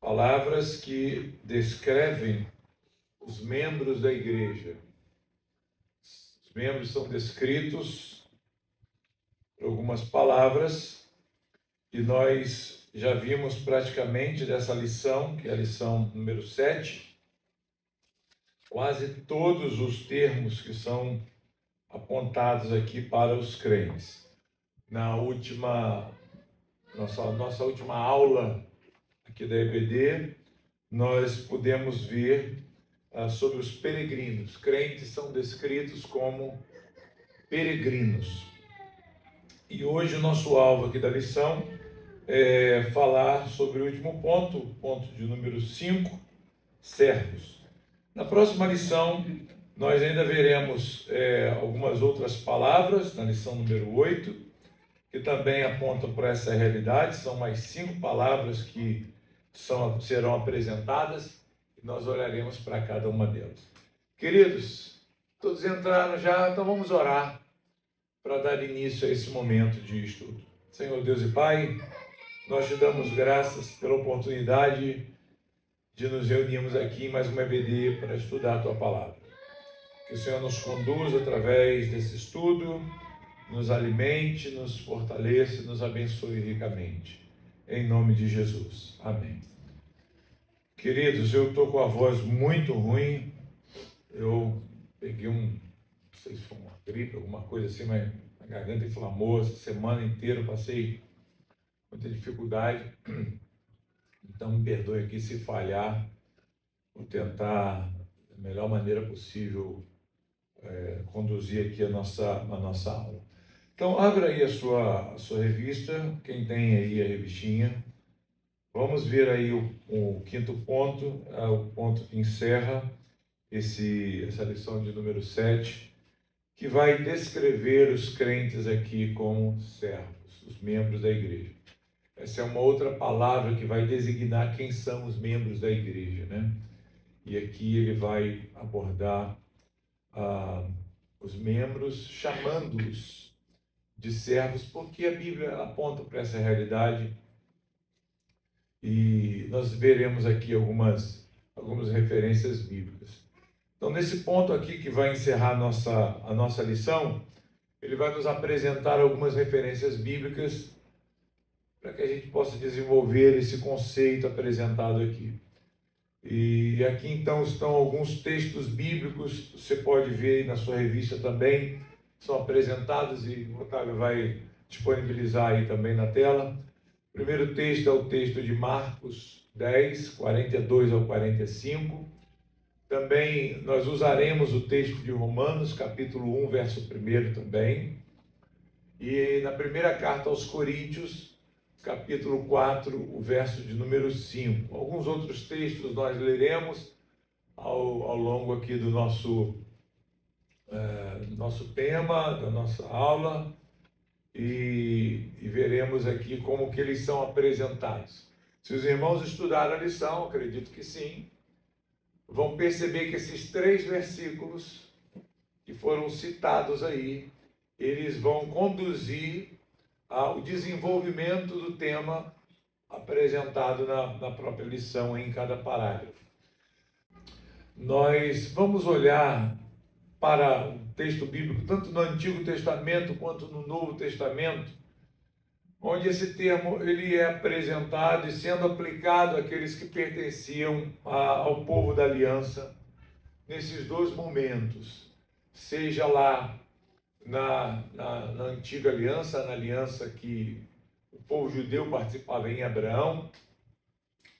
palavras que descrevem os membros da igreja. Os membros são descritos por algumas palavras e nós já vimos praticamente dessa lição, que é a lição número 7, quase todos os termos que são apontados aqui para os crentes. Na nossa última aula aqui da EBD, nós pudemos ver sobre os peregrinos. Crentes são descritos como peregrinos. E hoje o nosso alvo aqui da lição é falar sobre o último ponto de número 5, servos. Na próxima lição, nós ainda veremos algumas outras palavras, na lição número 8, que também apontam para essa realidade. São mais 5 palavras que serão apresentadas e nós olharemos para cada uma delas. Queridos, todos entraram já, então vamos orar para dar início a esse momento de estudo. Senhor Deus e Pai, nós te damos graças pela oportunidade de nos reunirmos aqui em mais uma EBD para estudar a Tua Palavra. Que o Senhor nos conduza através desse estudo, nos alimente, nos fortaleça, nos abençoe ricamente. Em nome de Jesus. Amém. Queridos, eu estou com a voz muito ruim. Eu peguei não sei se foi uma gripe, alguma coisa assim, mas a garganta inflamou essa semana inteira, passei muita dificuldade. Então me perdoe aqui se falhar. Vou tentar da melhor maneira possível conduzir aqui a nossa aula. Então, abra aí a sua revista, quem tem aí a revistinha. Vamos ver aí o quinto ponto, o ponto que encerra essa lição de número 7, que vai descrever os crentes aqui como servos, os membros da igreja. Essa é uma outra palavra que vai designar quem são os membros da igreja, né? E aqui ele vai abordar os membros, chamando-os de servos, porque a Bíblia aponta para essa realidade e nós veremos aqui algumas referências bíblicas. Então, nesse ponto aqui que vai encerrar a nossa lição, ele vai nos apresentar algumas referências bíblicas para que a gente possa desenvolver esse conceito apresentado aqui. E aqui então estão alguns textos bíblicos, você pode ver aí na sua revista também, são apresentados e o Otávio vai disponibilizar aí também na tela. O primeiro texto é o texto de Marcos 10, 42 ao 45. Também nós usaremos o texto de Romanos, capítulo 1, verso 1 também. E na primeira carta aos Coríntios, capítulo 4, o verso de número 5. Alguns outros textos nós leremos ao longo aqui do nosso tema, da nossa aula, e veremos aqui como que eles são apresentados. Se os irmãos estudaram a lição, acredito que sim, vão perceber que esses 3 versículos que foram citados aí, eles vão conduzir ao desenvolvimento do tema apresentado na própria lição, em cada parágrafo. Nós vamos olhar para o texto bíblico, tanto no Antigo Testamento quanto no Novo Testamento, onde esse termo ele é apresentado e sendo aplicado àqueles que pertenciam ao povo da aliança, nesses 2 momentos, seja lá na antiga aliança, na aliança que o povo judeu participava em Abraão,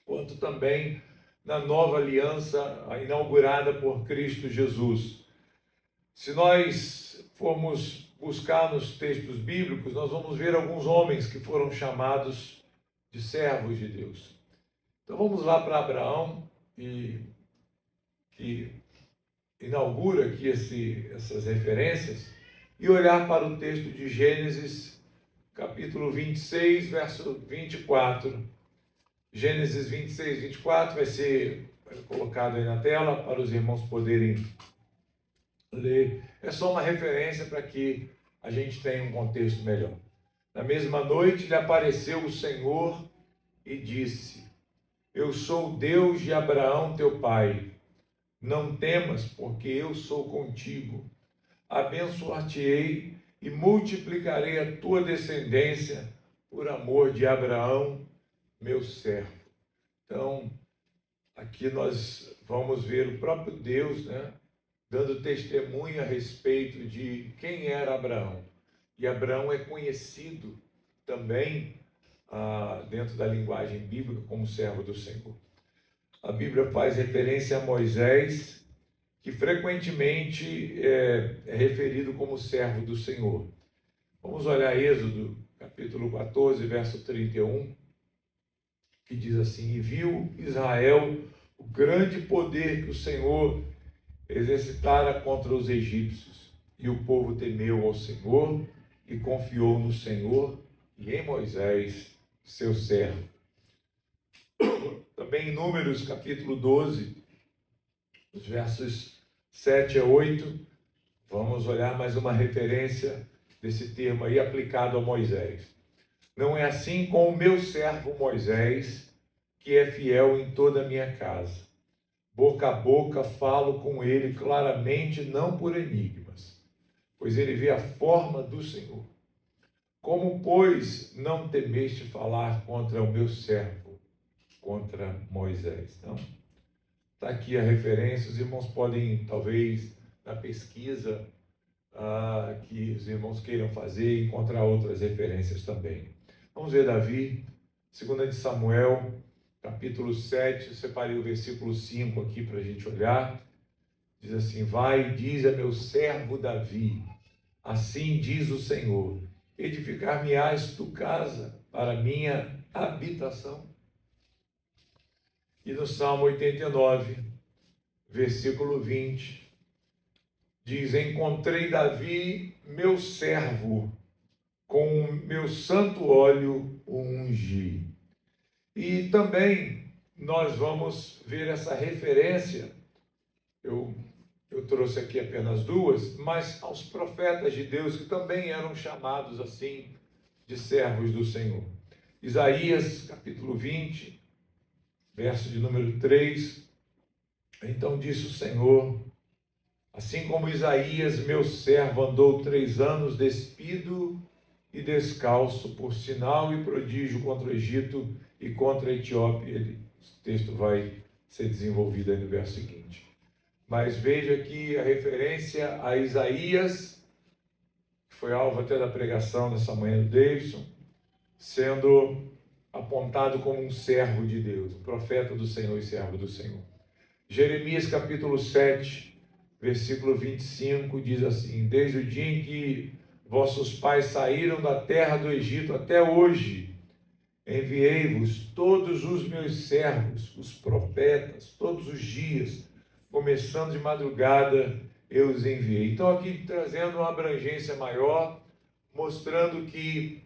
quanto também na nova aliança inaugurada por Cristo Jesus. Se nós formos buscar nos textos bíblicos, nós vamos ver alguns homens que foram chamados de servos de Deus. Então vamos lá para Abraão, que inaugura aqui essas referências, e olhar para o texto de Gênesis, capítulo 26, verso 24. Gênesis 26, 24 vai ser colocado aí na tela para os irmãos poderem ler. É só uma referência para que a gente tenha um contexto melhor. Na mesma noite lhe apareceu o Senhor e disse: eu sou o Deus de Abraão, teu pai. Não temas, porque eu sou contigo. Abençoar-te-ei e multiplicarei a tua descendência por amor de Abraão, meu servo. Então, aqui nós vamos ver o próprio Deus, né, dando testemunho a respeito de quem era Abraão. E Abraão é conhecido também dentro da linguagem bíblica como servo do Senhor. A Bíblia faz referência a Moisés, que frequentemente é referido como servo do Senhor. Vamos olhar Êxodo, capítulo 14, verso 31, que diz assim: E viu Israel o grande poder que o Senhor exercitara contra os egípcios, e o povo temeu ao Senhor e confiou no Senhor e em Moisés, seu servo. Também em Números, capítulo 12, os versos 7 a 8, vamos olhar mais uma referência desse termo aí aplicado a Moisés. Não é assim com o meu servo Moisés, que é fiel em toda a minha casa. Boca a boca falo com ele claramente, não por enigmas, pois ele vê a forma do Senhor. Como, pois, não temeste falar contra o meu servo, contra Moisés? Então, está aqui a referência. Os irmãos podem, talvez, na pesquisa que os irmãos queiram fazer, encontrar outras referências também. Vamos ver Davi, 2 de Samuel, capítulo 7, eu separei o versículo 5 aqui para a gente olhar. Diz assim: Vai, diz a meu servo Davi, assim diz o Senhor, edificar-me-ás tu casa para minha habitação. E no Salmo 89, versículo 20, diz: Encontrei Davi, meu servo, com o meu santo óleo o ungi. E também nós vamos ver essa referência, eu trouxe aqui apenas duas, mas aos profetas de Deus que também eram chamados assim de servos do Senhor. Isaías, capítulo 20, verso de número 3, então disse o Senhor: assim como Isaías, meu servo, andou 3 anos despido e descalço, por sinal e prodígio contra o Egito e contra a Etiópia. O texto vai ser desenvolvido aí no verso seguinte. Mas veja aqui a referência a Isaías, que foi alvo até da pregação nessa manhã do Davidson, sendo apontado como um servo de Deus, um profeta do Senhor e servo do Senhor. Jeremias capítulo 7, versículo 25, diz assim: Desde o dia em que vossos pais saíram da terra do Egito até hoje, enviei-vos todos os meus servos, os profetas, todos os dias, começando de madrugada, eu os enviei. Então aqui trazendo uma abrangência maior, mostrando que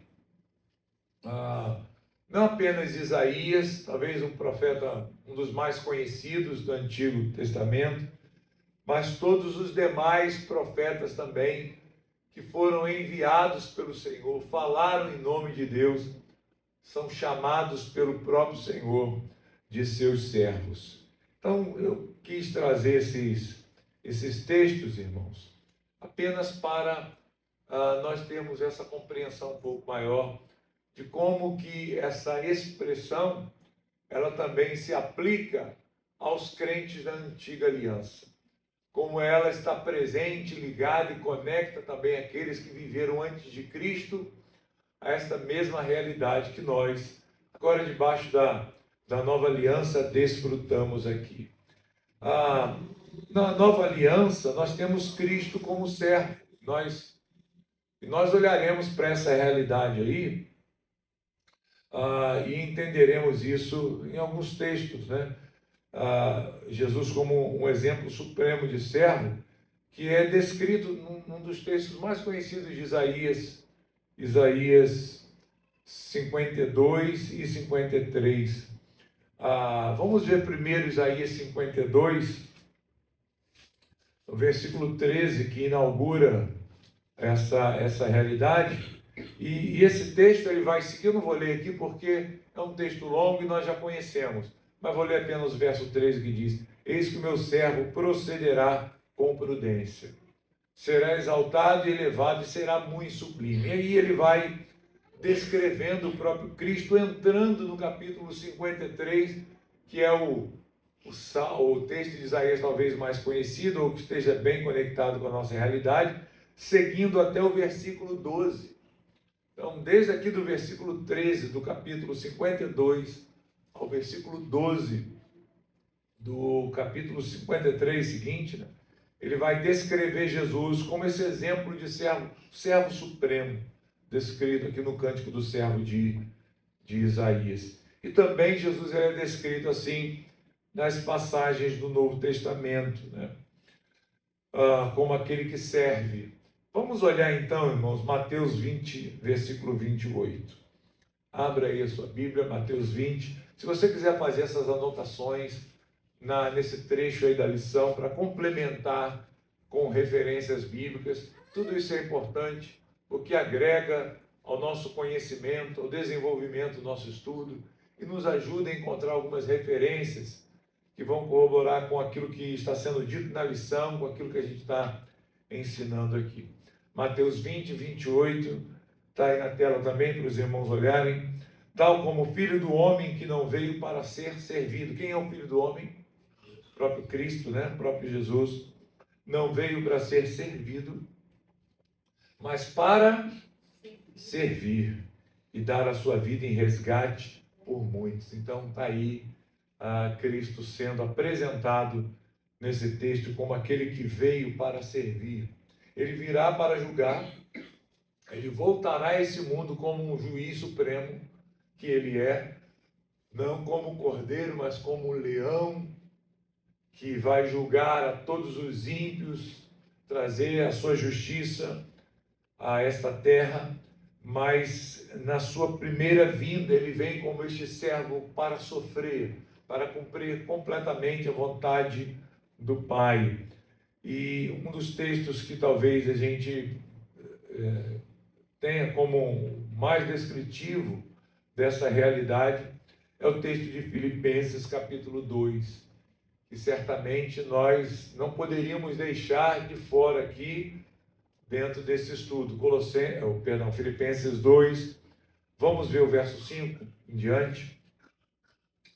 não apenas Isaías, talvez um profeta, um dos mais conhecidos do Antigo Testamento, mas todos os demais profetas também, que foram enviados pelo Senhor, falaram em nome de Deus, são chamados pelo próprio Senhor de seus servos. Então, eu quis trazer esses textos, irmãos, apenas para nós termos essa compreensão um pouco maior de como que essa expressão, ela também se aplica aos crentes da antiga aliança. Como ela está presente, ligada e conecta também aqueles que viveram antes de Cristo a esta mesma realidade que nós, agora debaixo da nova aliança, desfrutamos aqui. Na nova aliança, nós temos Cristo como servo. Nós olharemos para essa realidade aí e entenderemos isso em alguns textos, né? Jesus como um exemplo supremo de servo, que é descrito num dos textos mais conhecidos de Isaías, Isaías 52 e 53. Vamos ver primeiro Isaías 52, o versículo 13, que inaugura essa realidade. E esse texto ele vai seguir, eu não vou ler aqui porque é um texto longo e nós já conhecemos, mas vou ler apenas o verso 13 que diz: eis que o meu servo procederá com prudência, será exaltado e elevado e será muito sublime. E aí ele vai descrevendo o próprio Cristo, entrando no capítulo 53, que é o texto de Isaías talvez mais conhecido, ou que esteja bem conectado com a nossa realidade, seguindo até o versículo 12. Então, desde aqui do versículo 13 do capítulo 52 ao versículo 12 do capítulo 53 seguinte, né, ele vai descrever Jesus como esse exemplo de servo supremo, descrito aqui no Cântico do Servo de Isaías. E também Jesus é descrito assim nas passagens do Novo Testamento, né, como aquele que serve. Vamos olhar então, irmãos, Mateus 20, versículo 28. Abra aí a sua Bíblia, Mateus 20. Se você quiser fazer essas anotações nesse trecho aí da lição, para complementar com referências bíblicas, tudo isso é importante, porque agrega ao nosso conhecimento, ao desenvolvimento do nosso estudo, e nos ajuda a encontrar algumas referências que vão corroborar com aquilo que está sendo dito na lição, com aquilo que a gente está ensinando aqui. Mateus 20, 28, está aí na tela também para os irmãos olharem. Tal como o Filho do Homem que não veio para ser servido. Quem é o Filho do Homem? O próprio Cristo, né? O próprio Jesus. Não veio para ser servido, mas para servir e dar a sua vida em resgate por muitos. Então está aí Cristo sendo apresentado nesse texto como aquele que veio para servir. Ele virá para julgar, ele voltará a esse mundo como um juiz supremo, que ele é, não como cordeiro, mas como leão, que vai julgar a todos os ímpios, trazer a sua justiça a esta terra, mas na sua primeira vinda ele vem como este servo para sofrer, para cumprir completamente a vontade do Pai. E um dos textos que talvez a gente tenha como mais descritivo dessa realidade é o texto de Filipenses capítulo 2, que certamente nós não poderíamos deixar de fora aqui dentro desse estudo. Filipenses 2, vamos ver o verso 5 em diante.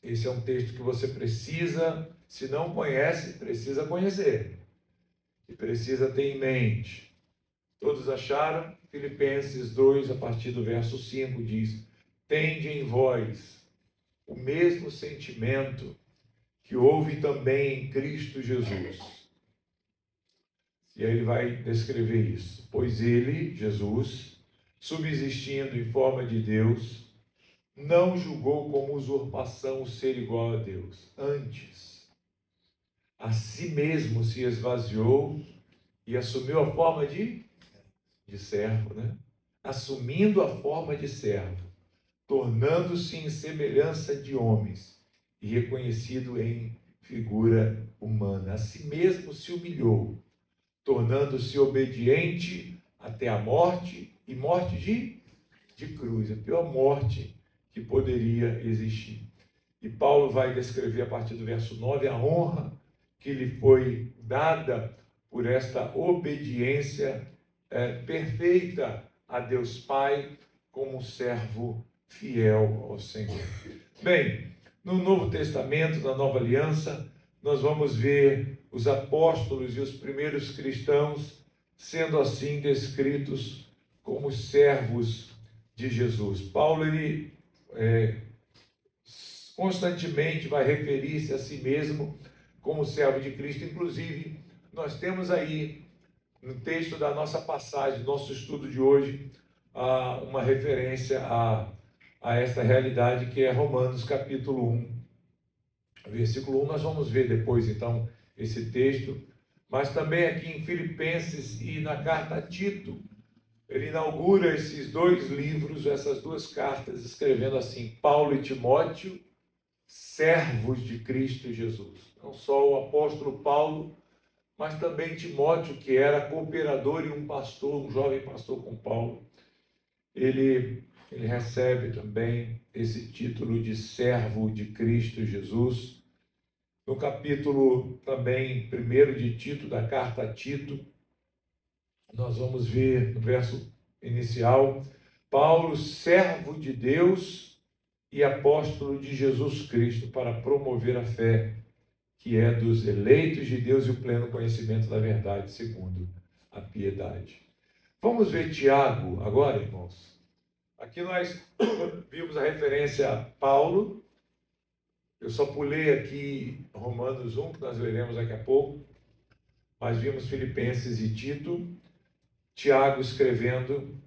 Esse é um texto que você precisa, se não conhece, precisa conhecer e precisa ter em mente. Todos acharam? Filipenses 2, a partir do verso 5, diz: tende em vós o mesmo sentimento que houve também em Cristo Jesus. E aí ele vai descrever isso. Pois ele, Jesus, subsistindo em forma de Deus, não julgou como usurpação o ser igual a Deus. Antes, a si mesmo se esvaziou e assumiu a forma de servo, né? Assumindo a forma de servo, tornando-se em semelhança de homens e reconhecido em figura humana. A si mesmo se humilhou, tornando-se obediente até a morte, e morte de cruz, a pior morte que poderia existir. E Paulo vai descrever a partir do verso 9 a honra que lhe foi dada por esta obediência perfeita a Deus Pai, como um servo fiel ao Senhor. Bem, no Novo Testamento, na Nova Aliança, nós vamos ver os apóstolos e os primeiros cristãos sendo assim descritos como servos de Jesus. Paulo, ele constantemente vai referir-se a si mesmo como servo de Cristo. Inclusive, nós temos aí no texto da nossa passagem, nosso estudo de hoje, uma referência a esta realidade que é Romanos capítulo 1. Versículo 1, nós vamos ver depois então esse texto, mas também aqui em Filipenses e na carta a Tito, ele inaugura esses dois livros, essas duas cartas, escrevendo assim: Paulo e Timóteo, servos de Cristo Jesus. Não só o apóstolo Paulo, mas também Timóteo, que era cooperador e um pastor, um jovem pastor com Paulo. Ele ele recebe também esse título de servo de Cristo Jesus. No capítulo também 1 de Tito, da carta a Tito, nós vamos ver no verso inicial, Paulo, servo de Deus e apóstolo de Jesus Cristo, para promover a fé, que é dos eleitos de Deus e o pleno conhecimento da verdade, segundo a piedade. Vamos ver Tiago agora, irmãos. Aqui nós vimos a referência a Paulo. Eu só pulei aqui Romanos 1, que nós veremos daqui a pouco. Mas vimos Filipenses e Tito. Tiago escrevendo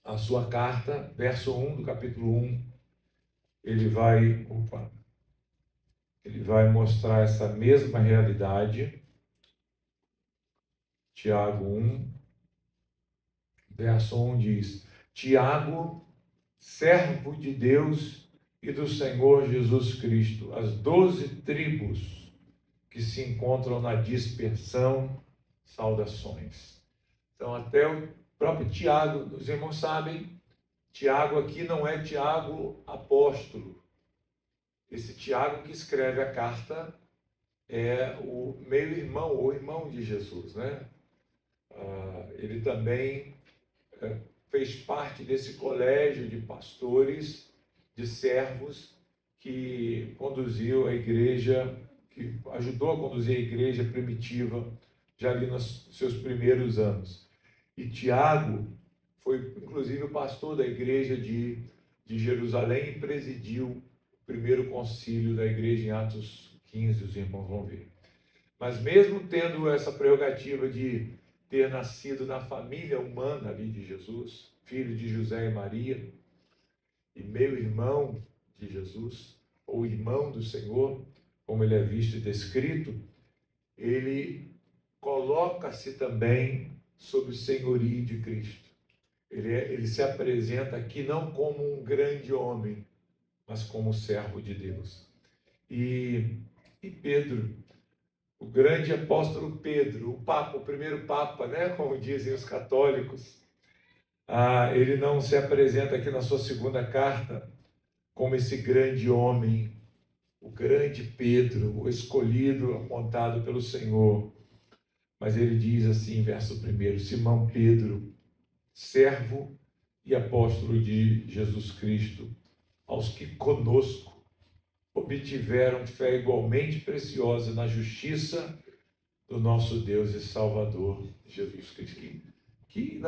a sua carta, verso 1 do capítulo 1. Ele vai mostrar essa mesma realidade. Tiago 1, verso 1 diz: Tiago, servo de Deus e do Senhor Jesus Cristo, as 12 tribos que se encontram na dispersão, saudações. Então, até o próprio Tiago, os irmãos sabem, Tiago aqui não é Tiago apóstolo. Esse Tiago que escreve a carta é o meio-irmão, ou irmão de Jesus, né? Ele também fez parte desse colégio de pastores, de servos, que conduziu a igreja, que ajudou a conduzir a igreja primitiva, já ali nos seus primeiros anos. E Tiago foi, inclusive, o pastor da igreja de Jerusalém e presidiu o primeiro concílio da igreja em Atos 15, os irmãos vão ver. Mas mesmo tendo essa prerrogativa de ter nascido na família humana ali de Jesus, filho de José e Maria, e meio-irmão de Jesus, ou irmão do Senhor, como ele é visto e descrito, ele coloca-se também sob o senhorio de Cristo. Ele se apresenta aqui não como um grande homem, mas como servo de Deus. E Pedro, o grande apóstolo Pedro, o Papa, o primeiro Papa, né, como dizem os católicos, ele não se apresenta aqui na sua segunda carta como esse grande homem, o grande Pedro, o escolhido, apontado pelo Senhor. Mas ele diz assim, verso 1, Simão Pedro, servo e apóstolo de Jesus Cristo, aos que conosco obtiveram fé igualmente preciosa na justiça do nosso Deus e Salvador Jesus Cristo. Que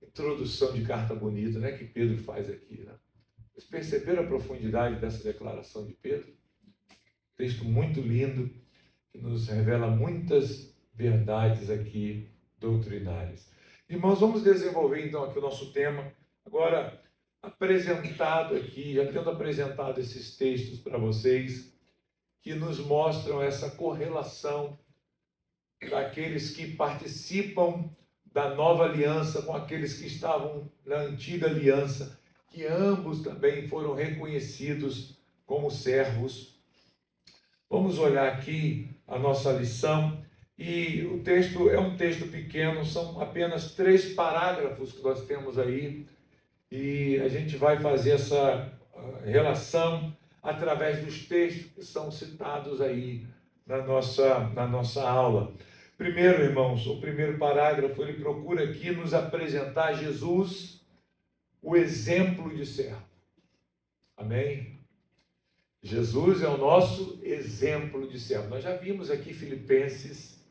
introdução de carta bonita, né, que Pedro faz aqui, né? Vocês perceberam a profundidade dessa declaração de Pedro? Texto muito lindo, que nos revela muitas verdades aqui doutrinárias. Irmãos, vamos desenvolver então aqui o nosso tema. Agora, apresentado aqui, já tendo apresentado esses textos para vocês, que nos mostram essa correlação daqueles que participam da nova aliança com aqueles que estavam na antiga aliança, que ambos também foram reconhecidos como servos. Vamos olhar aqui a nossa lição, e o texto é um texto pequeno, são apenas 3 parágrafos que nós temos aí, e a gente vai fazer essa relação através dos textos que são citados aí na nossa aula. Primeiro, irmãos, o primeiro parágrafo, ele procura aqui nos apresentar Jesus, o exemplo de servo. Amém? Jesus é o nosso exemplo de servo. Nós já vimos aqui Filipenses,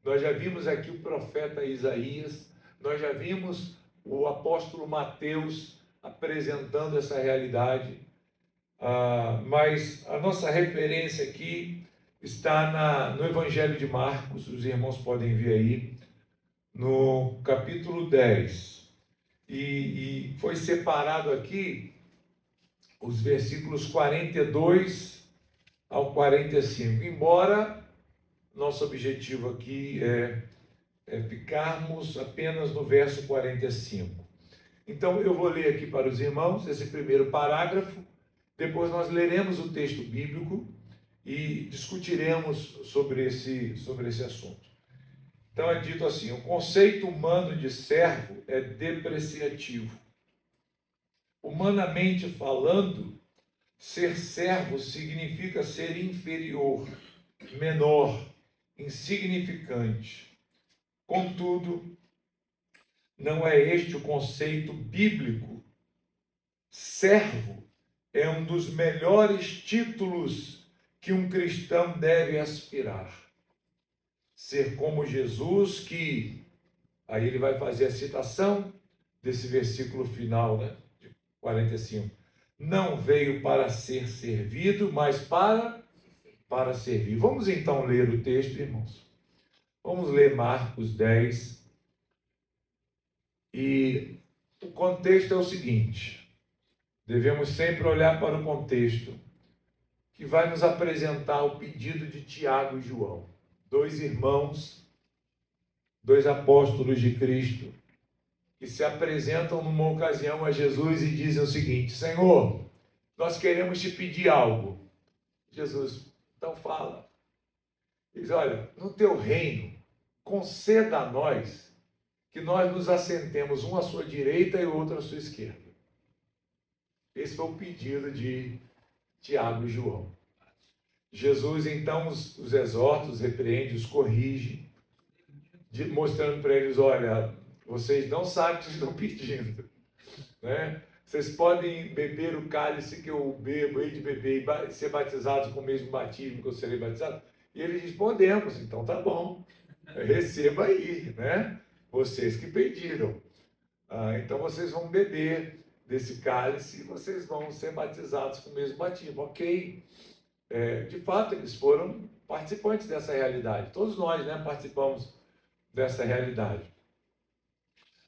nós já vimos aqui o profeta Isaías, nós já vimos o apóstolo Mateus apresentando essa realidade, mas a nossa referência aqui está no Evangelho de Marcos, os irmãos podem ver aí, no capítulo 10, e foi separado aqui os versículos 42 ao 45, embora nosso objetivo aqui é ficarmos apenas no verso 45. Então eu vou ler aqui para os irmãos esse primeiro parágrafo, depois nós leremos o texto bíblico e discutiremos sobre esse assunto. Então é dito assim: o conceito humano de servo é depreciativo. Humanamente falando, ser servo significa ser inferior, menor, insignificante. Contudo, não é este o conceito bíblico. Servo é um dos melhores títulos que um cristão deve aspirar. Ser como Jesus, que aí ele vai fazer a citação desse versículo final, né, de 45. Não veio para ser servido, mas para servir. Vamos então ler o texto, irmãos. Vamos ler Marcos 10. E o contexto é o seguinte: devemos sempre olhar para o contexto que vai nos apresentar o pedido de Tiago e João, dois irmãos, dois apóstolos de Cristo, que se apresentam numa ocasião a Jesus e dizem o seguinte: Senhor, nós queremos te pedir algo. Jesus, então fala. Diz: olha, no teu reino, conceda a nós que nós nos assentemos um à sua direita e o outro à sua esquerda. Esse foi o pedido de Tiago e João. Jesus então os exorta, os repreende, os corrige, mostrando para eles: olha, vocês não sabem o que estão pedindo, né? Vocês podem beber o cálice que eu bebo, hei de beber, e ser batizados com o mesmo batismo que eu serei batizado? E eles dizem: podemos. Então tá bom, receba aí, né? Vocês que pediram. Então vocês vão beber desse cálice e vocês vão ser batizados com o mesmo batismo. Ok. De fato, eles foram participantes dessa realidade. Todos nós, né, participamos dessa realidade.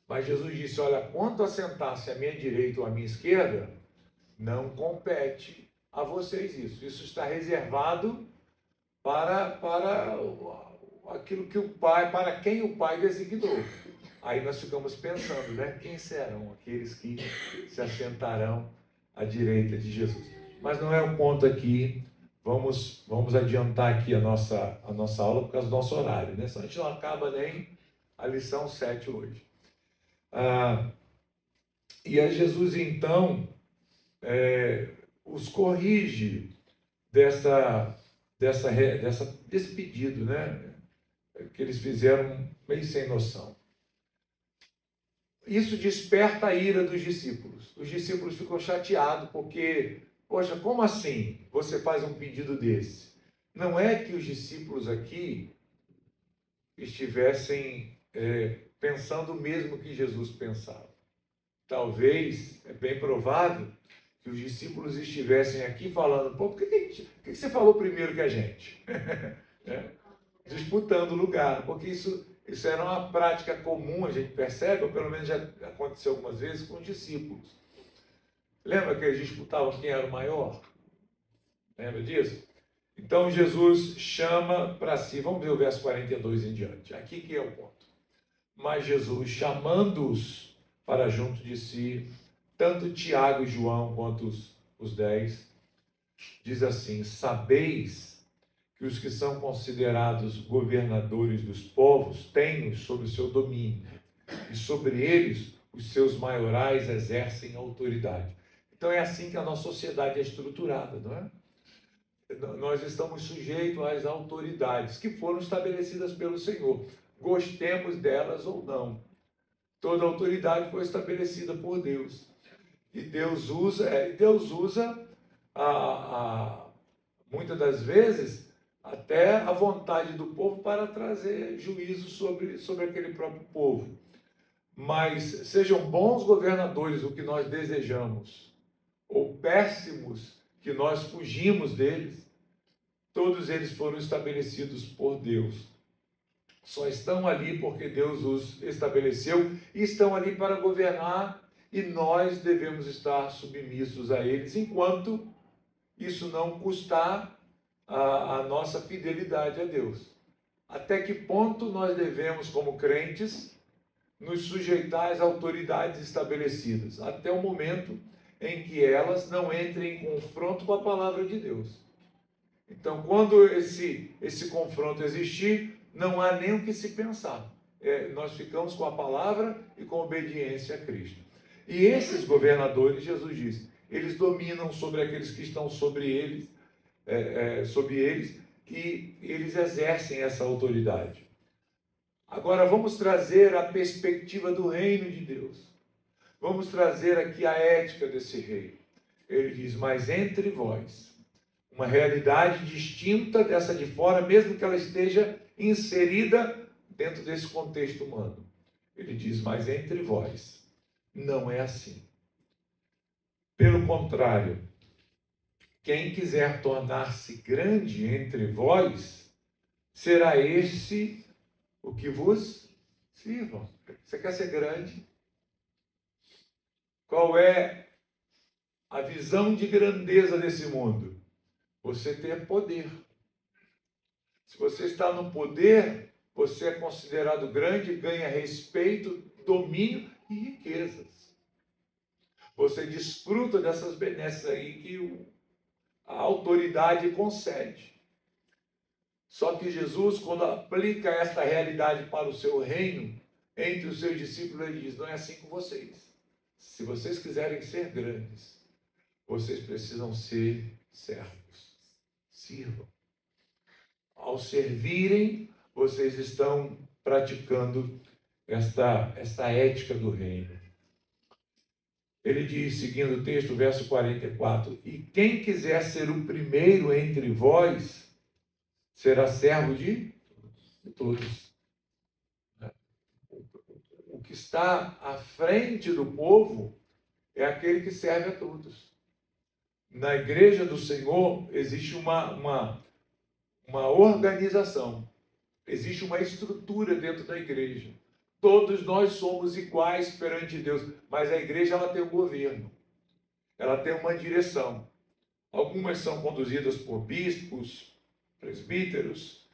Mas Jesus disse: olha, quanto a sentar-se à minha direita ou à minha esquerda, não compete a vocês isso. Isso está reservado para aquilo que o Pai, para quem o Pai designou. Aí nós ficamos pensando, né? Quem serão aqueles que se assentarão à direita de Jesus? Mas não é o ponto aqui. Vamos adiantar aqui a nossa aula por causa do nosso horário, né? Senão a gente não acaba nem a lição 7 hoje. E aí Jesus então os corrige desse pedido, né? Que eles fizeram meio sem noção. Isso desperta a ira dos discípulos. Os discípulos ficam chateados porque, poxa, como assim você faz um pedido desse? Não é que os discípulos aqui estivessem pensando o mesmo que Jesus pensava. Talvez, é bem provável, que os discípulos estivessem aqui falando: pô, por que você falou primeiro que a gente? Disputando lugar, porque isso era uma prática comum, a gente percebe, ou pelo menos já aconteceu algumas vezes com os discípulos. Lembra que eles disputavam quem era o maior? Lembra disso? Então Jesus chama para si, vamos ver o verso 42 em diante, aqui que é o ponto. Mas Jesus, chamando-os para junto de si, tanto Tiago e João quanto os 10, diz assim: sabeis que os que são considerados governadores dos povos têm-nos sob o seu domínio, e sobre eles os seus maiorais exercem autoridade. Então é assim que a nossa sociedade é estruturada, não é? Nós estamos sujeitos às autoridades que foram estabelecidas pelo Senhor, gostemos delas ou não. Toda autoridade foi estabelecida por Deus. E Deus usa muitas das vezes até a vontade do povo para trazer juízo sobre aquele próprio povo. Mas sejam bons governadores o que nós desejamos, ou péssimos que nós fugimos deles, todos eles foram estabelecidos por Deus. Só estão ali porque Deus os estabeleceu e estão ali para governar, e nós devemos estar submissos a eles, enquanto isso não custar a nossa fidelidade a Deus. Até que ponto nós devemos, como crentes, nos sujeitar às autoridades estabelecidas? Até o momento em que elas não entrem em confronto com a palavra de Deus. Então, quando esse confronto existir, não há nem o que se pensar. Nós ficamos com a palavra e com a obediência a Cristo. E esses governadores, Jesus diz, eles dominam sobre aqueles que estão sobre eles, e eles exercem essa autoridade. Agora vamos trazer a perspectiva do reino de Deus. Vamos trazer aqui a ética desse reino. Ele diz, mas entre vós, uma realidade distinta dessa de fora, mesmo que ela esteja inserida dentro desse contexto humano. Ele diz, mas entre vós, não é assim. Pelo contrário, quem quiser tornar-se grande entre vós, será esse o que vos sirvam. Você quer ser grande? Qual é a visão de grandeza desse mundo? Você ter poder. Se você está no poder, você é considerado grande, ganha respeito, domínio e riquezas. Você desfruta dessas benesses aí que a autoridade concede. Só que Jesus, quando aplica esta realidade para o seu reino, entre os seus discípulos, ele diz, não é assim com vocês. Se vocês quiserem ser grandes, vocês precisam ser servos. Sirvam. Ao servirem, vocês estão praticando esta ética do reino. Ele diz, seguindo o texto, verso 44, e quem quiser ser o primeiro entre vós, será servo de todos. O que está à frente do povo é aquele que serve a todos. Na igreja do Senhor existe uma organização, existe uma estrutura dentro da igreja. Todos nós somos iguais perante Deus, mas a igreja ela tem um governo, ela tem uma direção. Algumas são conduzidas por bispos, presbíteros,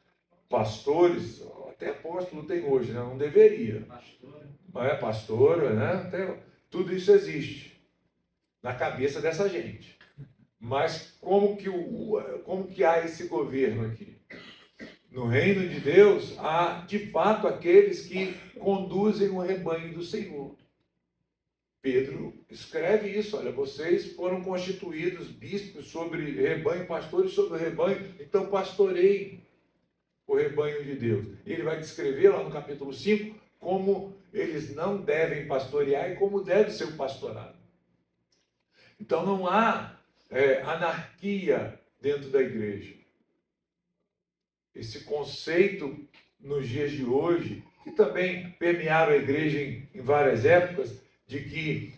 pastores, até apóstolo tem hoje, né? Não deveria. Pastora, né? Até, tudo isso existe na cabeça dessa gente. Mas como que há esse governo aqui? No reino de Deus, há de fato aqueles que conduzem o rebanho do Senhor. Pedro escreve isso, olha, vocês foram constituídos bispos sobre rebanho, pastores sobre o rebanho, então pastoreiem o rebanho de Deus. Ele vai descrever lá no capítulo 5 como eles não devem pastorear e como deve ser o pastorado. Então não há anarquia dentro da igreja. Esse conceito nos dias de hoje, que também permearam a igreja em várias épocas, de que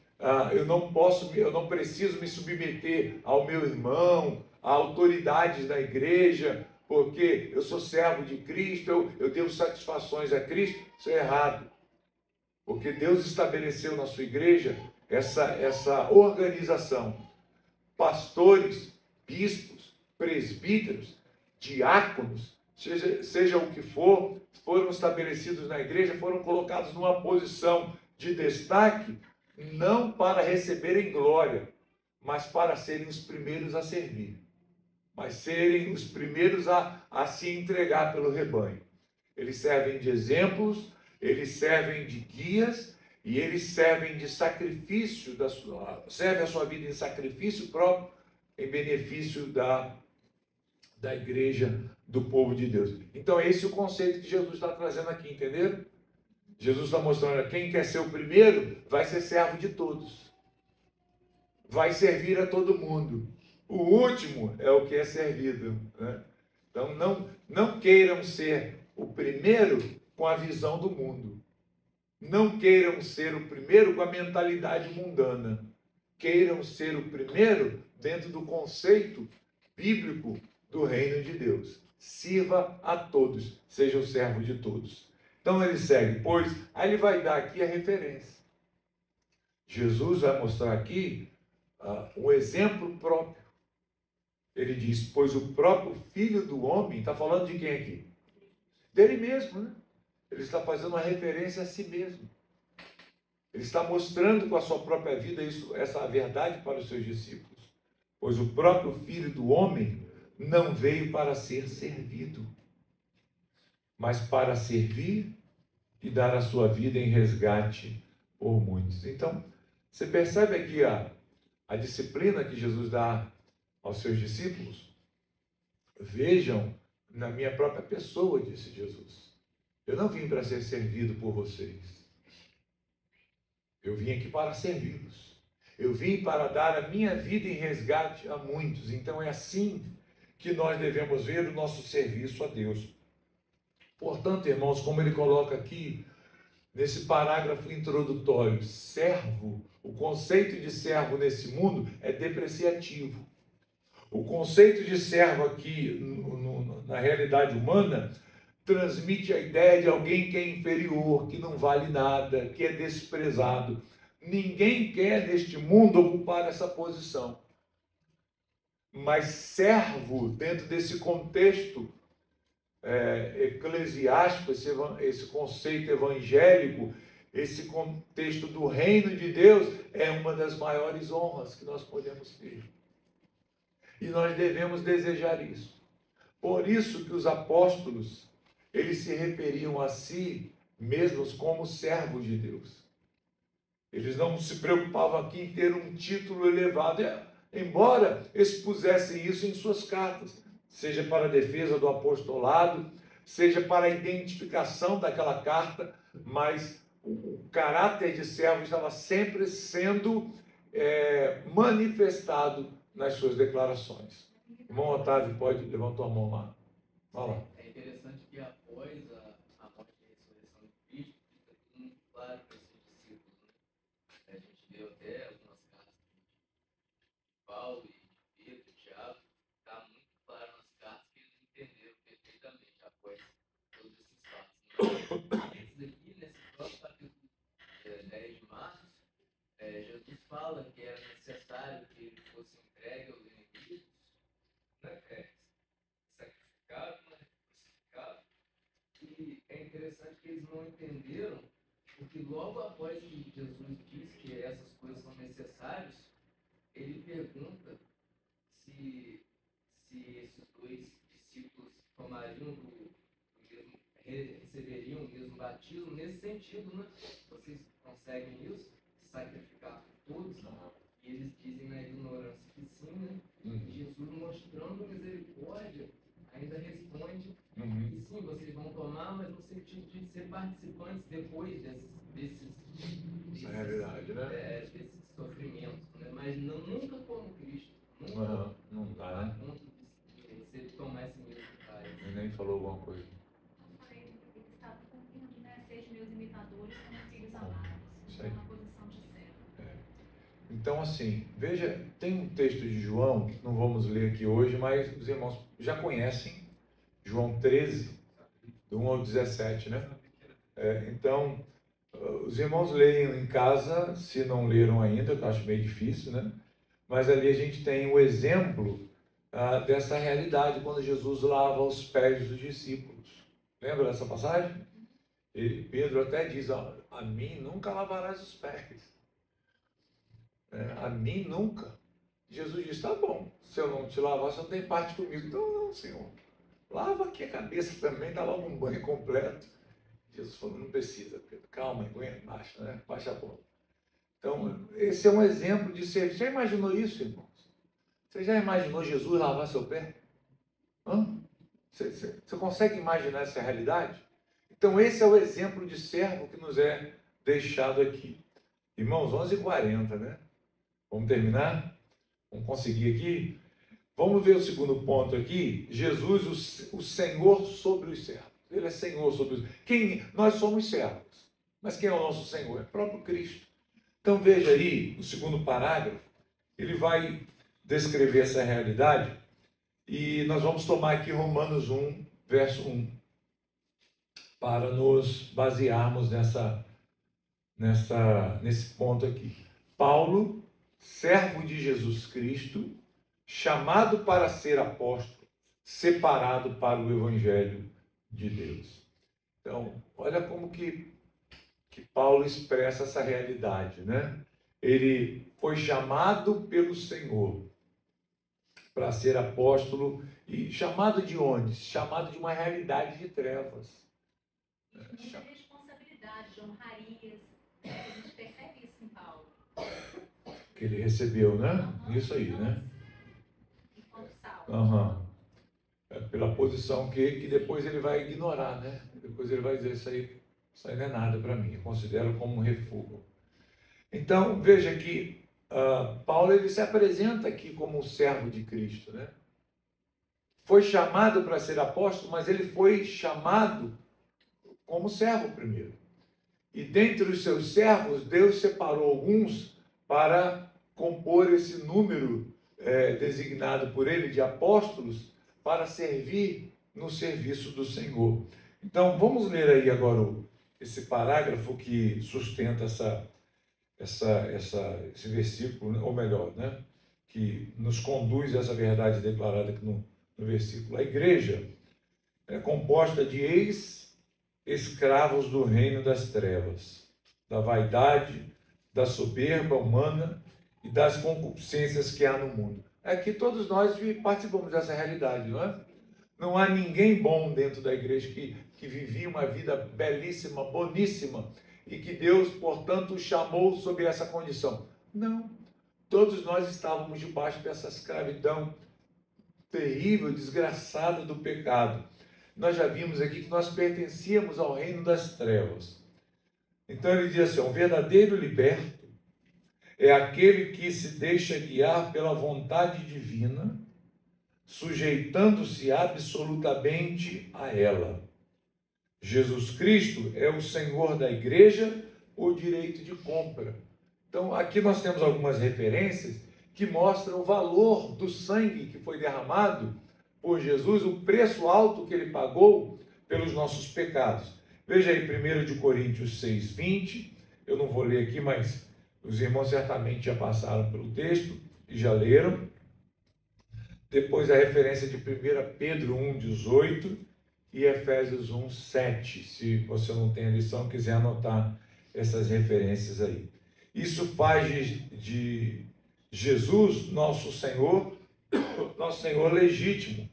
eu não preciso me submeter ao meu irmão, a autoridades da igreja, porque eu sou servo de Cristo, eu devo satisfações a Cristo. Isso é errado. Porque Deus estabeleceu na sua igreja essa organização. Pastores, bispos, presbíteros, diáconos, seja o que for, foram estabelecidos na igreja, foram colocados numa posição de destaque, não para receberem glória, mas para serem os primeiros a servir, mas serem os primeiros a se entregar pelo rebanho. Eles servem de exemplos, eles servem de guias, e eles servem de sacrifício, servem a sua vida em sacrifício próprio, em benefício da igreja, do povo de Deus. Então é esse o conceito que Jesus está trazendo aqui, entenderam? Jesus está mostrando, quem quer ser o primeiro, vai ser servo de todos. Vai servir a todo mundo. O último é o que é servido, né? Então não queiram ser o primeiro com a visão do mundo. Não queiram ser o primeiro com a mentalidade mundana. Queiram ser o primeiro dentro do conceito bíblico do reino de Deus. Sirva a todos, seja o servo de todos. Então ele segue, pois, aí ele vai dar aqui a referência. Jesus vai mostrar aqui um exemplo próprio. Ele diz, pois o próprio Filho do Homem, está falando de quem aqui? Dele mesmo, né? Ele está fazendo uma referência a si mesmo. Ele está mostrando com a sua própria vida essa verdade para os seus discípulos. Pois o próprio Filho do Homem não veio para ser servido, mas para servir e dar a sua vida em resgate por muitos. Então, Você percebe aqui a disciplina que Jesus dá aos seus discípulos? Vejam na minha própria pessoa, disse Jesus. Eu não vim para ser servido por vocês. Eu vim aqui para servi-los. Eu vim para dar a minha vida em resgate a muitos. Então é assim que nós devemos ver o nosso serviço a Deus. Portanto, irmãos, como ele coloca aqui, nesse parágrafo introdutório, servo, o conceito de servo nesse mundo é depreciativo. O conceito de servo aqui, na realidade humana, transmite a ideia de alguém que é inferior, que não vale nada, que é desprezado. Ninguém quer neste mundo ocupar essa posição. Mas servo, dentro desse contexto eclesiástico, esse conceito evangélico, esse contexto do reino de Deus, é uma das maiores honras que nós podemos ter. E nós devemos desejar isso. Por isso que os apóstolos, eles se referiam a si mesmos como servos de Deus. Eles não se preocupavam aqui em ter um título elevado, embora expusessem isso em suas cartas, seja para a defesa do apostolado, seja para a identificação daquela carta, mas o caráter de servo estava sempre sendo manifestado nas suas declarações. Irmão Otávio, pode levantar a mão lá. Fala lá. É interessante que após a morte e a ressurreição de Cristo, fica tudo muito claro para esses discípulos, né? A gente leu até algumas cartas de Paulo e de Pedro, de Tiago, está muito claro nas cartas que eles entenderam perfeitamente após todos esses fatos, né? Esse daqui, nesse próprio capítulo 10 de Marcos, Jesus fala que era necessário que ele fosse entregue aos inimigos, né? Sacrificado, né? Crucificado. E é interessante que eles não entenderam, porque logo após que Jesus disse que essas coisas são necessárias, ele pergunta se esses dois discípulos tomariam receberiam o mesmo batismo, nesse sentido, né? Vocês conseguem isso? Sacrificar por todos? E eles dizem na ignorância que sim, né? E Jesus, mostrando misericórdia, ainda responde que sim, vocês vão tomar, mas no sentido de ser participantes depois desses realidade, né? desses sofrimentos, né? Mas nunca como Cristo. Nunca não dá, né? a ponto de você tomar esse mesmo cálice. Ele nem falou alguma coisa. Ele estava cumprindo, né? Sejam meus imitadores como filhos amados. Isso aí. Na posição de servo. Então, assim, veja, tem um texto de João, não vamos ler aqui hoje, mas os irmãos já conhecem, João 13, do 1 ao 17, né? Então, os irmãos leiam em casa, se não leram ainda, que eu acho meio difícil, né? Mas ali a gente tem o exemplo dessa realidade, quando Jesus lava os pés dos discípulos. Lembra dessa passagem? E Pedro até diz, a mim nunca lavarás os pés. A mim nunca. Jesus diz, tá bom, se eu não te lavar, você não tem parte comigo. Então, não, Senhor. Lava aqui a cabeça também, dá logo um banho completo. Jesus falou, não precisa, Pedro. Calma, aguenta, baixa, né? Baixa a bola. Então, esse é um exemplo de ser. Já imaginou isso, irmãos? Você já imaginou Jesus lavar seu pé? Você consegue imaginar essa realidade? Então, esse é o exemplo de servo que nos é deixado aqui. Irmãos, 11h40, né? Vamos terminar? Vamos conseguir aqui? Vamos ver o segundo ponto aqui. Jesus, o Senhor sobre os servos. Ele é Senhor sobre os... Nós somos servos. Mas quem é o nosso Senhor? É o próprio Cristo. Então veja aí, no segundo parágrafo, ele vai descrever essa realidade. E nós vamos tomar aqui Romanos 1, verso 1, para nos basearmos nesse ponto aqui. Paulo, servo de Jesus Cristo, chamado para ser apóstolo, separado para o Evangelho de Deus. Então, olha como que Paulo expressa essa realidade, né? Ele foi chamado pelo Senhor para ser apóstolo, e chamado de onde? Chamado de uma realidade de trevas. Muita responsabilidade, de honrarias. A gente percebe isso em Paulo. que ele recebeu, né? Isso aí, né? Enquanto salvo. Aham. É pela posição que depois ele vai ignorar, né? Depois ele vai dizer, isso aí não é nada para mim, eu considero como um refúgio. Então, veja que Paulo ele se apresenta aqui como um servo de Cristo, né? Foi chamado para ser apóstolo, mas ele foi chamado como servo primeiro. E dentre os seus servos, Deus separou alguns para compor esse número designado por ele de apóstolos para servir no serviço do Senhor. Então, vamos ler aí agora esse parágrafo que sustenta esse versículo, ou melhor, né? Que nos conduz a essa verdade declarada aqui no versículo. A igreja é composta de ex-escravos do reino das trevas, da vaidade, da soberba humana e das concupiscências que há no mundo. Aqui todos nós participamos dessa realidade, não é? Não há ninguém bom dentro da igreja que vivia uma vida belíssima, boníssima, e que Deus, portanto, chamou sob essa condição. Não. Todos nós estávamos debaixo dessa escravidão terrível, desgraçada do pecado. Nós já vimos aqui que nós pertencíamos ao reino das trevas. Então ele diz assim, um verdadeiro liberto é aquele que se deixa guiar pela vontade divina, sujeitando-se absolutamente a ela. Jesus Cristo é o Senhor da igreja, o direito de compra. Então aqui nós temos algumas referências que mostram o valor do sangue que foi derramado por Jesus, o preço alto que ele pagou pelos nossos pecados. Veja aí 1 Coríntios 6:20, eu não vou ler aqui, mas os irmãos certamente já passaram pelo texto e já leram. Depois a referência de 1 Pedro 1:18 e Efésios 1:7, se você não tem a lição, quiser anotar essas referências aí. Isso faz de Jesus, nosso Senhor legítimo,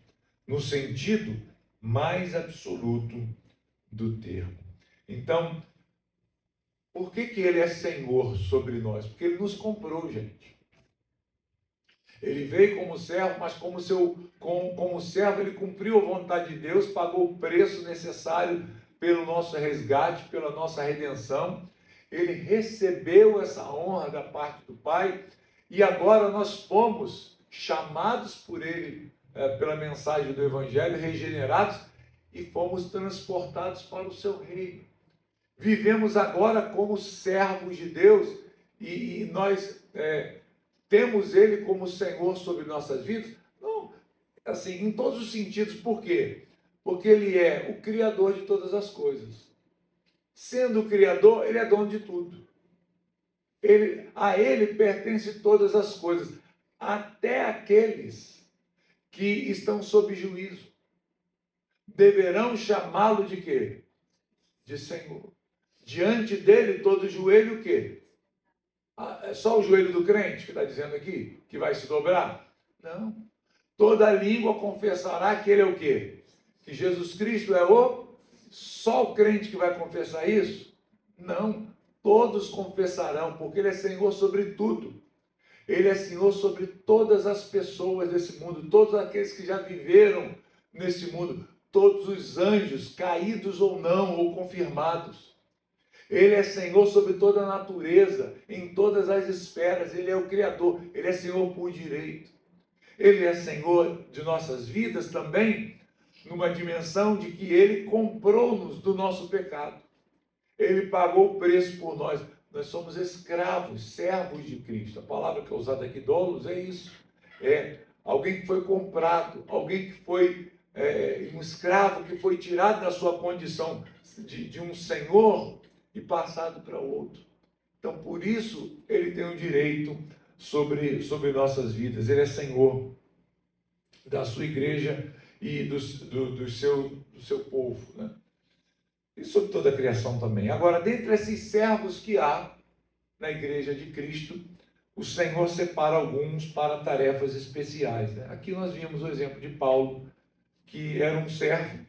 no sentido mais absoluto do termo. Então, por que ele é Senhor sobre nós? Porque ele nos comprou, gente. Ele veio como servo, mas como servo ele cumpriu a vontade de Deus, pagou o preço necessário pelo nosso resgate, pela nossa redenção. Ele recebeu essa honra da parte do Pai e agora nós fomos chamados por ele, pela mensagem do Evangelho, regenerados e fomos transportados para o seu reino. Vivemos agora como servos de Deus e nós temos ele como Senhor sobre nossas vidas? Não, assim, em todos os sentidos. Por quê? Porque ele é o Criador de todas as coisas. Sendo o Criador, ele é dono de tudo. A ele pertence todas as coisas, até aqueles que estão sob juízo. Deverão chamá-lo de quê? De Senhor. Diante dele, todo joelho o quê? É só o joelho do crente que está dizendo aqui, que vai se dobrar? Não. Toda língua confessará que ele é o quê? Que Jesus Cristo é só o crente que vai confessar isso? Não. Todos confessarão, porque ele é Senhor sobre tudo. Ele é Senhor sobre todas as pessoas desse mundo, todos aqueles que já viveram nesse mundo, todos os anjos, caídos ou não, ou confirmados. Ele é Senhor sobre toda a natureza, em todas as esferas. Ele é o Criador, ele é Senhor por direito. Ele é Senhor de nossas vidas também, numa dimensão de que ele comprou-nos do nosso pecado. Ele pagou o preço por nós. Nós somos escravos, servos de Cristo. A palavra que é usada aqui, doulos, é isso. É alguém que foi comprado, alguém que foi um escravo que foi tirado da sua condição de um senhor e passado para outro. Então, por isso, ele tem um direito sobre nossas vidas. Ele é Senhor da sua igreja e do seu povo, né? E sobre toda a criação também. Agora, dentre esses servos que há na igreja de Cristo, o Senhor separa alguns para tarefas especiais, né? Aqui nós vimos o exemplo de Paulo, que era um servo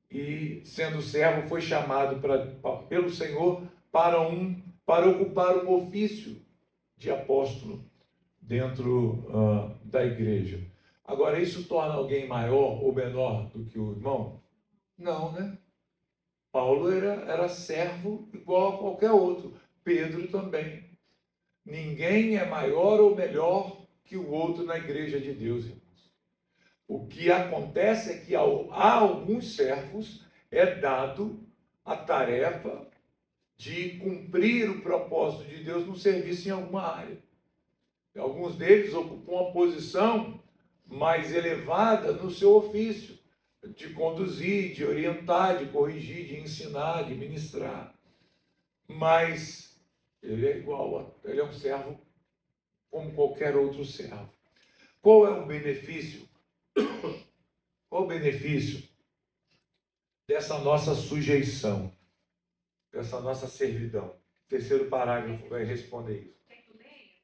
e, sendo servo, foi chamado pelo Senhor para ocupar um ofício de apóstolo, dentro da igreja. Agora, isso torna alguém maior ou menor do que o irmão? Não, né? Paulo era servo igual a qualquer outro. Pedro também. Ninguém é maior ou melhor que o outro na igreja de Deus, irmãos. O que acontece é que a alguns servos é dado a tarefa de cumprir o propósito de Deus no serviço em alguma área. Alguns deles ocupam uma posição mais elevada no seu ofício, de conduzir, de orientar, de corrigir, de ensinar, de ministrar. Mas ele é ele é um servo como qualquer outro servo. Qual é o benefício? Qual o benefício dessa nossa sujeição, dessa nossa servidão? O terceiro parágrafo vai responder isso. Quer que eu leia?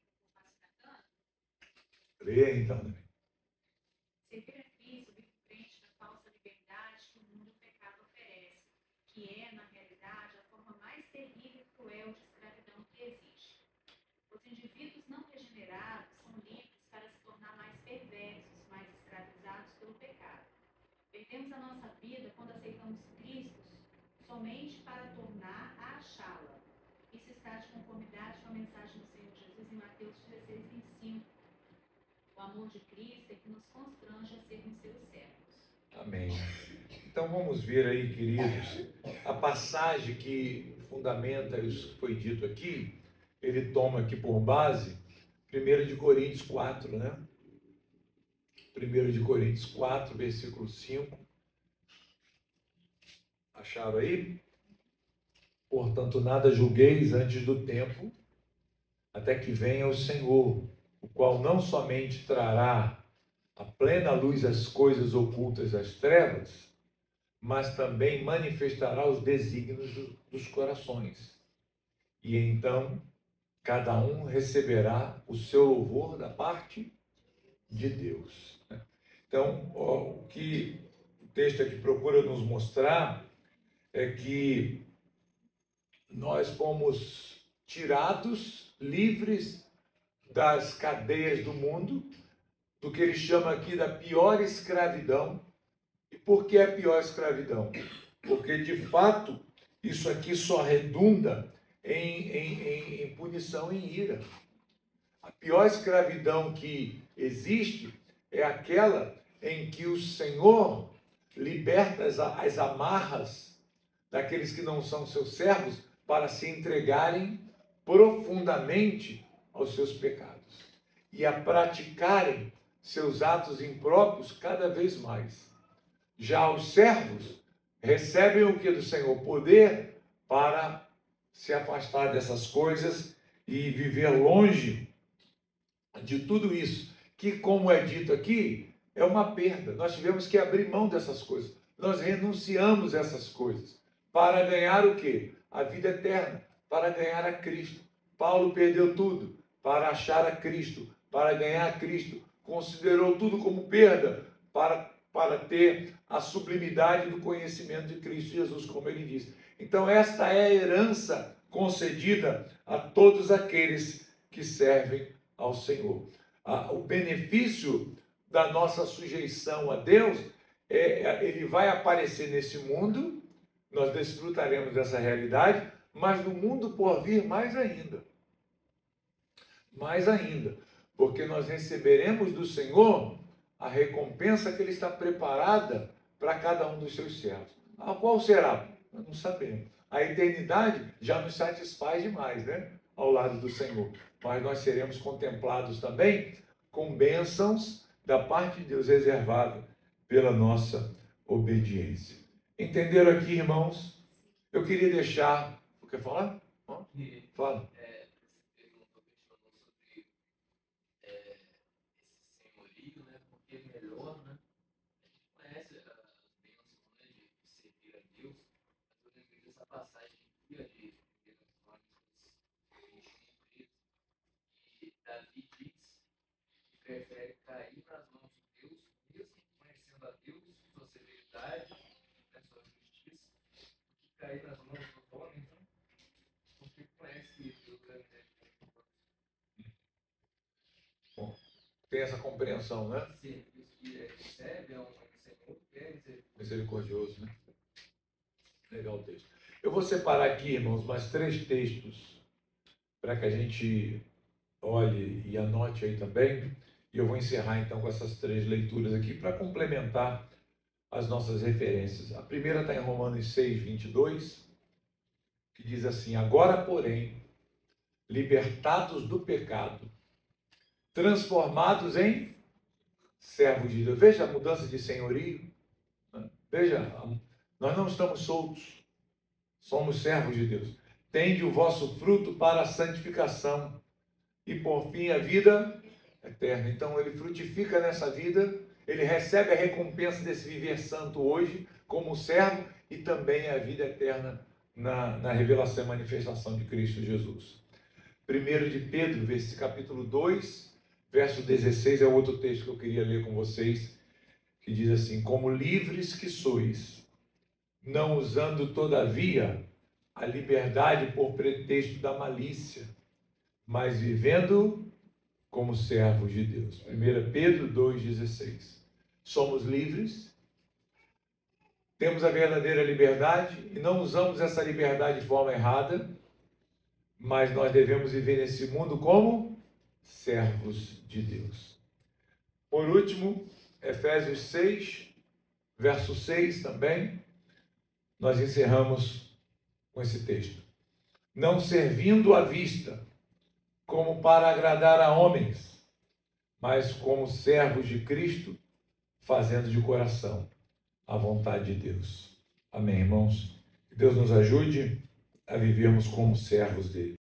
Leia então, né? Servir a Cristo vive frente da falsa liberdade que o mundo e o pecado oferece, que é, na realidade, a forma mais terrível e cruel de escravidão que existe. Os indivíduos não regenerados são livres para se tornar mais perversos, mais escravizados pelo pecado. Perdemos a nossa vida quando aceitamos Cristo somente para tornar a achá-la. Isso está de conformidade com a mensagem do Senhor Jesus em Mateus 16:25. O amor de Cristo é que nos constrange a sermos seus servos. Amém. Então vamos ver aí, queridos, a passagem que fundamenta isso que foi dito aqui. Ele toma aqui por base 1 de Coríntios 4, né? 1 de Coríntios 4, versículo 5. Acharam aí? Portanto, nada julgueis antes do tempo, até que venha o Senhor, o qual não somente trará à plena luz as coisas ocultas das trevas, mas também manifestará os desígnios dos corações. E então, cada um receberá o seu louvor da parte de Deus. Então, o que o texto aqui procura nos mostrar é que nós fomos tirados, livres das cadeias do mundo, do que ele chama aqui da pior escravidão. E por que a pior escravidão? Porque, de fato, isso aqui só redunda em punição e ira. A pior escravidão que existe é aquela em que o Senhor liberta as amarras daqueles que não são seus servos para se entregarem profundamente aos seus pecados e a praticarem seus atos impróprios cada vez mais. Já os servos recebem o que do Senhor? Poder para se afastar dessas coisas e viver longe de tudo isso, que, como é dito aqui, é uma perda. Nós tivemos que abrir mão dessas coisas. Nós renunciamos a essas coisas para ganhar o quê? A vida eterna, para ganhar a Cristo. Paulo perdeu tudo para achar a Cristo, para ganhar a Cristo. Considerou tudo como perda para ter a sublimidade do conhecimento de Cristo Jesus, como ele disse. Então, esta é a herança concedida a todos aqueles que servem ao Senhor. O benefício da nossa sujeição a Deus, ele vai aparecer nesse mundo, nós desfrutaremos dessa realidade, mas no mundo por vir mais ainda. Mais ainda, porque nós receberemos do Senhor a recompensa que Ele está preparada para cada um dos seus servos. Qual será? Nós não sabemos. A eternidade já nos satisfaz demais, né? Ao lado do Senhor. Mas nós seremos contemplados também com bênçãos da parte de Deus reservada pela nossa obediência. Entenderam aqui, irmãos? Eu queria deixar... Quer falar? Fala. Prefere cair nas mãos de Deus, mesmo conhecendo a Deus, sua severidade, a sua justiça, do que cair nas mãos dos homens, né? Porque conhece que Deus é misericórdia. tem essa compreensão, né? Serviço que recebe é um Senhor que é Misericordioso, né? Legal o texto. Eu vou separar aqui, irmãos, mais 3 textos para que a gente olhe e anote aí também. E eu vou encerrar então com essas 3 leituras aqui para complementar as nossas referências. A primeira está em Romanos 6, 22, que diz assim: agora, porém, libertados do pecado, transformados em servos de Deus. Veja a mudança de senhorio. Veja, nós não estamos soltos, somos servos de Deus. Tende o vosso fruto para a santificação e por fim a vida eterna. Então ele frutifica nessa vida, ele recebe a recompensa desse viver santo hoje como servo e também a vida eterna na revelação e manifestação de Cristo Jesus. 1 de Pedro, capítulo 2, verso 16 é outro texto que eu queria ler com vocês, que diz assim: como livres que sois, não usando todavia a liberdade por pretexto da malícia, mas vivendo como servos de Deus. 1 Pedro 2,16. Somos livres, temos a verdadeira liberdade e não usamos essa liberdade de forma errada, mas nós devemos viver nesse mundo como servos de Deus. Por último, Efésios 6, verso 6 também, nós encerramos com esse texto. Não servindo à vista, como para agradar a homens, mas como servos de Cristo, fazendo de coração a vontade de Deus. Amém, irmãos? Que Deus nos ajude a vivermos como servos dele.